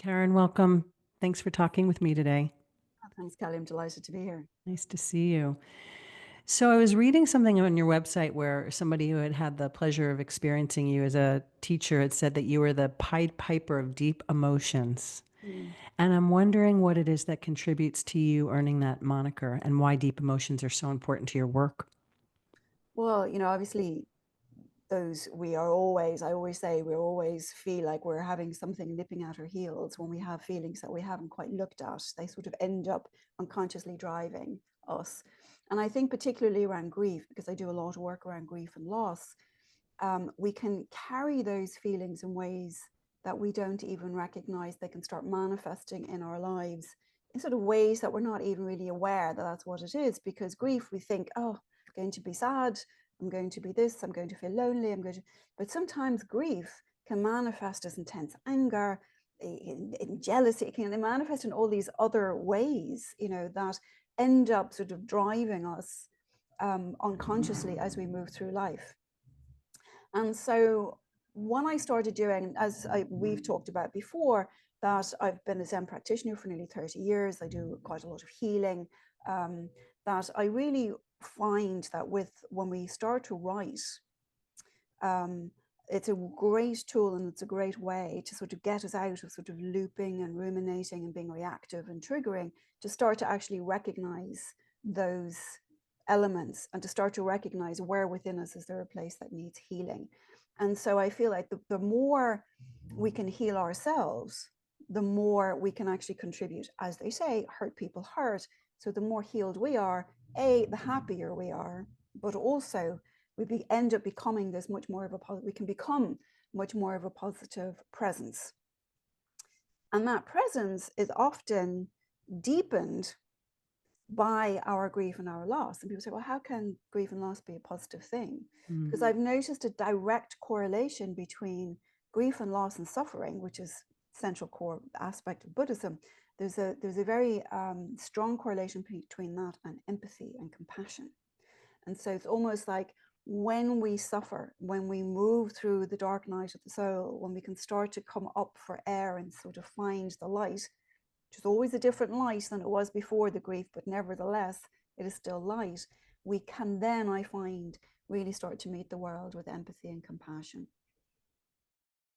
Karen, welcome. Thanks for talking with me today. Oh, thanks, Kelly. I'm delighted to be here. Nice to see you. So, I was reading something on your website where somebody who had had the pleasure of experiencing you as a teacher had said that you were the Pied Piper of deep emotions. Mm. And I'm wondering what it is that contributes to you earning that moniker and why deep emotions are so important to your work. Well, obviously, I always say, we always feel like we're having something nipping at our heels when we have feelings that we haven't quite looked at. They sort of end up unconsciously driving us. And I think, particularly around grief, because I do a lot of work around grief and loss, we can carry those feelings in ways that we don't even recognize. They can start manifesting in our lives in sort of ways that we're not even really aware that that's what it is. Because grief, we think, oh, I'm going to be sad, I'm going to be this, I'm going to feel lonely, but sometimes grief can manifest as intense anger, in jealousy. It can manifest in all these other ways, that end up sort of driving us unconsciously as we move through life. And so when I started doing, we've talked about before, that I've been a Zen practitioner for nearly 30 years, I do quite a lot of healing, um, that I really find that when we start to write, um, it's a great tool and it's a great way to sort of get us out of sort of looping and ruminating and being reactive and triggering, to start to actually recognize those elements and to start to recognize where within us is there a place that needs healing. And so I feel like the more we can heal ourselves, the more we can actually contribute. As they say, hurt people hurt. So the more healed we are, the happier we are, but also end up becoming this much more of we can become much more of a positive presence. And that presence is often deepened by our grief and our loss. And people say, well, how can grief and loss be a positive thing? Mm. Because I've noticed a direct correlation between grief and loss and suffering, which is central core aspect of Buddhism. There's a very strong correlation between that and empathy and compassion. And so it's almost like when we suffer, when we move through the dark night of the soul, when we can start to come up for air and sort of find the light, which is always a different light than it was before the grief, but nevertheless, it is still light. We can then, I find, really start to meet the world with empathy and compassion.